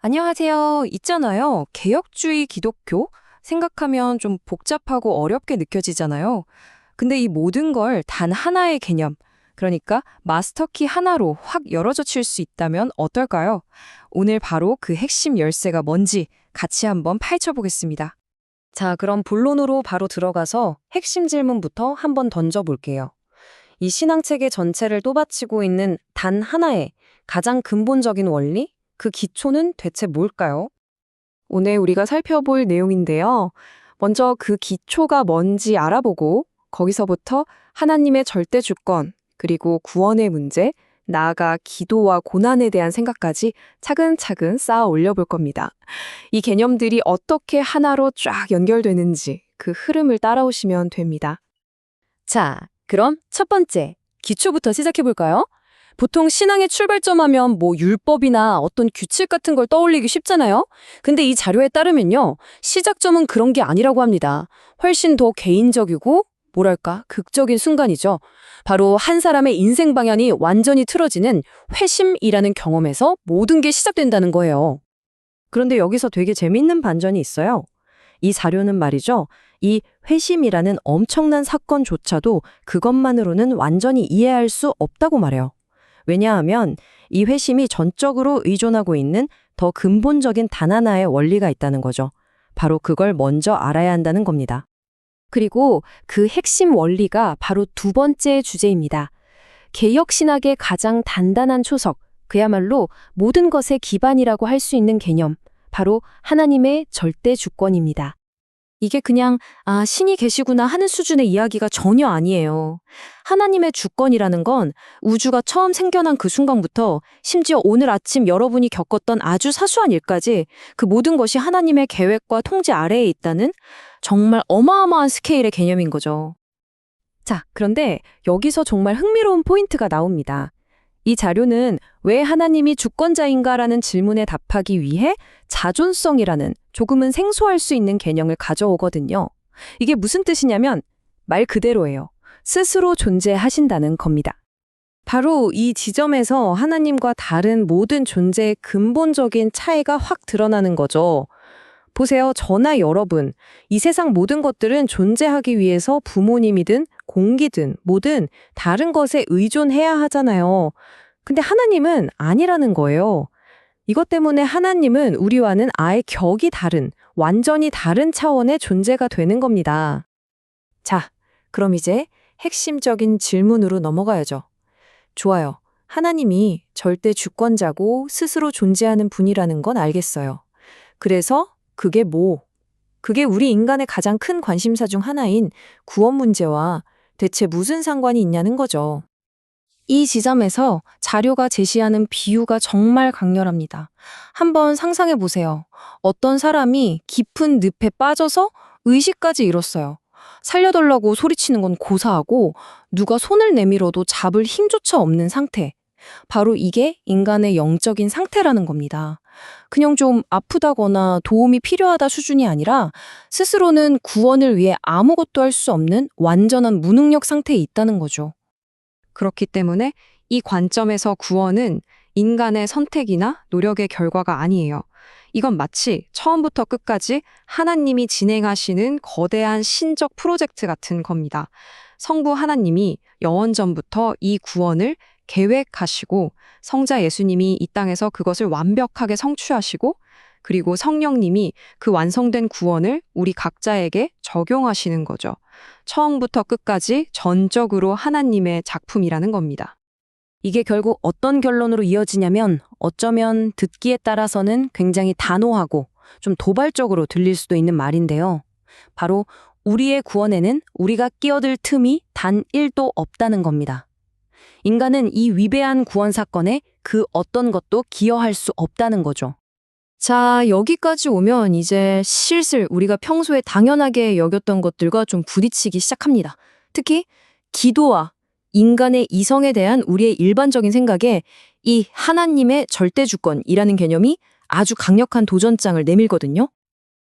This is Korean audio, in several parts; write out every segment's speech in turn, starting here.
안녕하세요. 있잖아요. 개혁주의 기독교? 생각하면 좀 복잡하고 어렵게 느껴지잖아요. 근데 이 모든 걸 단 하나의 개념, 그러니까 마스터키 하나로 확 열어젖힐 수 있다면 어떨까요? 오늘 바로 그 핵심 열쇠가 뭔지 같이 한번 파헤쳐보겠습니다. 자, 그럼 본론으로 바로 들어가서 핵심 질문부터 한번 던져볼게요. 이 신앙체계 전체를 또받치고 있는 단 하나의 가장 근본적인 원리? 그 기초는 대체 뭘까요? 오늘 우리가 살펴볼 내용인데요. 먼저 그 기초가 뭔지 알아보고 거기서부터 하나님의 절대 주권, 그리고 구원의 문제, 나아가 기도와 고난에 대한 생각까지 차근차근 쌓아 올려볼 겁니다. 이 개념들이 어떻게 하나로 쫙 연결되는지 그 흐름을 따라오시면 됩니다. 자, 그럼 첫 번째, 기초부터 시작해볼까요? 보통 신앙의 출발점 하면 뭐 율법이나 어떤 규칙 같은 걸 떠올리기 쉽잖아요? 근데 이 자료에 따르면요, 시작점은 그런 게 아니라고 합니다. 훨씬 더 개인적이고, 뭐랄까, 극적인 순간이죠. 바로 한 사람의 인생 방향이 완전히 틀어지는 회심이라는 경험에서 모든 게 시작된다는 거예요. 그런데 여기서 되게 재밌는 반전이 있어요. 이 자료는 말이죠. 이 회심이라는 엄청난 사건조차도 그것만으로는 완전히 이해할 수 없다고 말해요. 왜냐하면 이 회심이 전적으로 의존하고 있는 더 근본적인 단 하나의 원리가 있다는 거죠. 바로 그걸 먼저 알아야 한다는 겁니다. 그리고 그 핵심 원리가 바로 두 번째 주제입니다. 개혁신학의 가장 단단한 초석, 그야말로 모든 것의 기반이라고 할 수 있는 개념, 바로 하나님의 절대 주권입니다. 이게 그냥 신이 계시구나 하는 수준의 이야기가 전혀 아니에요. 하나님의 주권이라는 건 우주가 처음 생겨난 그 순간부터 심지어 오늘 아침 여러분이 겪었던 아주 사소한 일까지 그 모든 것이 하나님의 계획과 통제 아래에 있다는 정말 어마어마한 스케일의 개념인 거죠. 자, 그런데 여기서 정말 흥미로운 포인트가 나옵니다. 이 자료는 왜 하나님이 주권자인가라는 질문에 답하기 위해 자존성이라는 조금은 생소할 수 있는 개념을 가져오거든요. 이게 무슨 뜻이냐면 말 그대로예요. 스스로 존재하신다는 겁니다. 바로 이 지점에서 하나님과 다른 모든 존재의 근본적인 차이가 확 드러나는 거죠. 보세요. 저나 여러분, 이 세상 모든 것들은 존재하기 위해서 부모님이든 공기든 뭐든 다른 것에 의존해야 하잖아요. 근데 하나님은 아니라는 거예요. 이것 때문에 하나님은 우리와는 아예 격이 다른, 완전히 다른 차원의 존재가 되는 겁니다. 자, 그럼 이제 핵심적인 질문으로 넘어가야죠. 좋아요. 하나님이 절대 주권자고 스스로 존재하는 분이라는 건 알겠어요. 그래서 그게 우리 인간의 가장 큰 관심사 중 하나인 구원 문제와 대체 무슨 상관이 있냐는 거죠. 이 지점에서 자료가 제시하는 비유가 정말 강렬합니다. 한번 상상해 보세요. 어떤 사람이 깊은 늪에 빠져서 의식까지 잃었어요. 살려달라고 소리치는 건 고사하고 누가 손을 내밀어도 잡을 힘조차 없는 상태. 바로 이게 인간의 영적인 상태라는 겁니다. 그냥 좀 아프다거나 도움이 필요하다 수준이 아니라 스스로는 구원을 위해 아무것도 할 수 없는 완전한 무능력 상태에 있다는 거죠. 그렇기 때문에 이 관점에서 구원은 인간의 선택이나 노력의 결과가 아니에요. 이건 마치 처음부터 끝까지 하나님이 진행하시는 거대한 신적 프로젝트 같은 겁니다. 성부 하나님이 영원전부터 이 구원을 계획하시고 성자 예수님이 이 땅에서 그것을 완벽하게 성취하시고 그리고 성령님이 그 완성된 구원을 우리 각자에게 적용하시는 거죠. 처음부터 끝까지 전적으로 하나님의 작품이라는 겁니다. 이게 결국 어떤 결론으로 이어지냐면 어쩌면 듣기에 따라서는 굉장히 단호하고 좀 도발적으로 들릴 수도 있는 말인데요. 바로 우리의 구원에는 우리가 끼어들 틈이 단 1도 없다는 겁니다. 인간은 이 위대한 구원 사건에 그 어떤 것도 기여할 수 없다는 거죠. 자, 여기까지 오면 이제 슬슬 우리가 평소에 당연하게 여겼던 것들과 좀 부딪히기 시작합니다. 특히 기도와 인간의 이성에 대한 우리의 일반적인 생각에 이 하나님의 절대주권이라는 개념이 아주 강력한 도전장을 내밀거든요.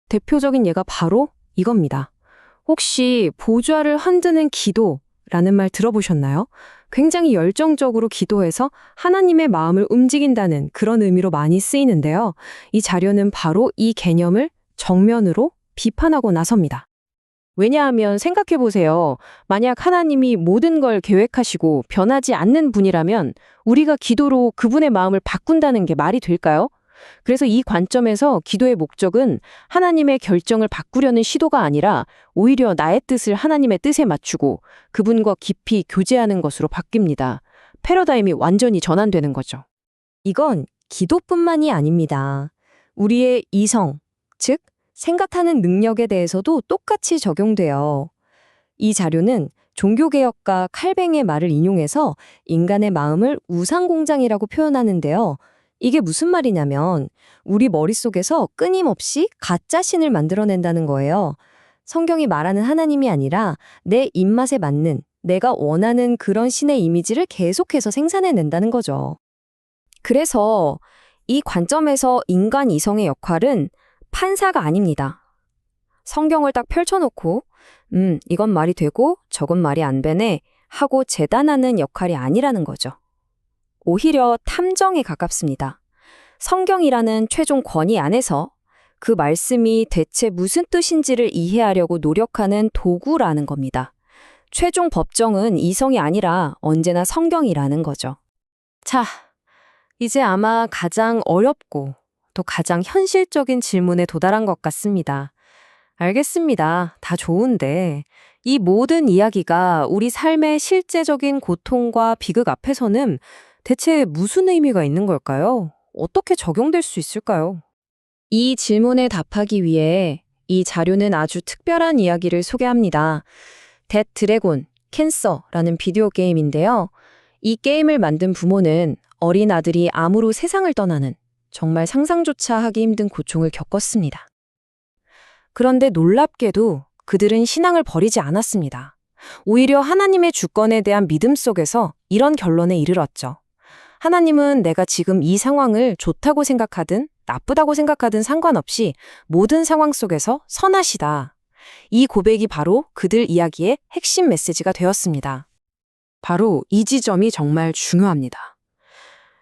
대표적인 예가 바로 이겁니다. 혹시 보좌를 흔드는 기도 라는 말 들어보셨나요? 굉장히 열정적으로 기도해서 하나님의 마음을 움직인다는 그런 의미로 많이 쓰이는데요. 이 자료는 바로 이 개념을 정면으로 비판하고 나섭니다. 왜냐하면 생각해 보세요. 만약 하나님이 모든 걸 계획하시고 변하지 않는 분이라면 우리가 기도로 그분의 마음을 바꾼다는 게 말이 될까요? 그래서 이 관점에서 기도의 목적은 하나님의 결정을 바꾸려는 시도가 아니라 오히려 나의 뜻을 하나님의 뜻에 맞추고 그분과 깊이 교제하는 것으로 바뀝니다. 패러다임이 완전히 전환되는 거죠. 이건 기도뿐만이 아닙니다. 우리의 이성, 즉 생각하는 능력에 대해서도 똑같이 적용돼요. 이 자료는 종교개혁가 칼뱅의 말을 인용해서 인간의 마음을 우상공장이라고 표현하는데요. 이게 무슨 말이냐면 우리 머릿속에서 끊임없이 가짜 신을 만들어낸다는 거예요. 성경이 말하는 하나님이 아니라 내 입맛에 맞는, 내가 원하는 그런 신의 이미지를 계속해서 생산해낸다는 거죠. 그래서 이 관점에서 인간 이성의 역할은 판사가 아닙니다. 성경을 딱 펼쳐놓고 이건 말이 되고 저건 말이 안 되네 하고 재단하는 역할이 아니라는 거죠. 오히려 탐정에 가깝습니다. 성경이라는 최종 권위 안에서 그 말씀이 대체 무슨 뜻인지를 이해하려고 노력하는 도구라는 겁니다. 최종 법정은 이성이 아니라 언제나 성경이라는 거죠. 자, 이제 아마 가장 어렵고 또 가장 현실적인 질문에 도달한 것 같습니다. 알겠습니다. 다 좋은데 이 모든 이야기가 우리 삶의 실제적인 고통과 비극 앞에서는 대체 무슨 의미가 있는 걸까요? 어떻게 적용될 수 있을까요? 이 질문에 답하기 위해 이 자료는 아주 특별한 이야기를 소개합니다. 뎃 드래곤 캔서라는 비디오 게임인데요. 이 게임을 만든 부모는 어린 아들이 암으로 세상을 떠나는 정말 상상조차 하기 힘든 고통을 겪었습니다. 그런데 놀랍게도 그들은 신앙을 버리지 않았습니다. 오히려 하나님의 주권에 대한 믿음 속에서 이런 결론에 이르렀죠. 하나님은 내가 지금 이 상황을 좋다고 생각하든 나쁘다고 생각하든 상관없이 모든 상황 속에서 선하시다. 이 고백이 바로 그들 이야기의 핵심 메시지가 되었습니다. 바로 이 지점이 정말 중요합니다.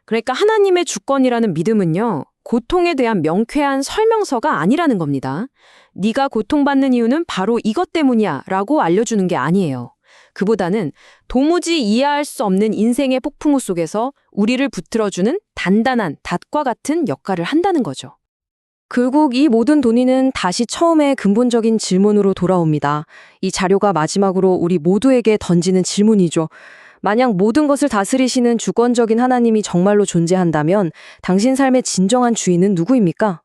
그러니까 하나님의 주권이라는 믿음은요, 고통에 대한 명쾌한 설명서가 아니라는 겁니다. 네가 고통받는 이유는 바로 이것 때문이야 라고 알려주는 게 아니에요. 그보다는 도무지 이해할 수 없는 인생의 폭풍우 속에서 우리를 붙들어주는 단단한 닷과 같은 역할을 한다는 거죠. 결국 이 모든 논의는 다시 처음의 근본적인 질문으로 돌아옵니다. 이 자료가 마지막으로 우리 모두에게 던지는 질문이죠. 만약 모든 것을 다스리시는 주권적인 하나님이 정말로 존재한다면 당신 삶의 진정한 주인은 누구입니까?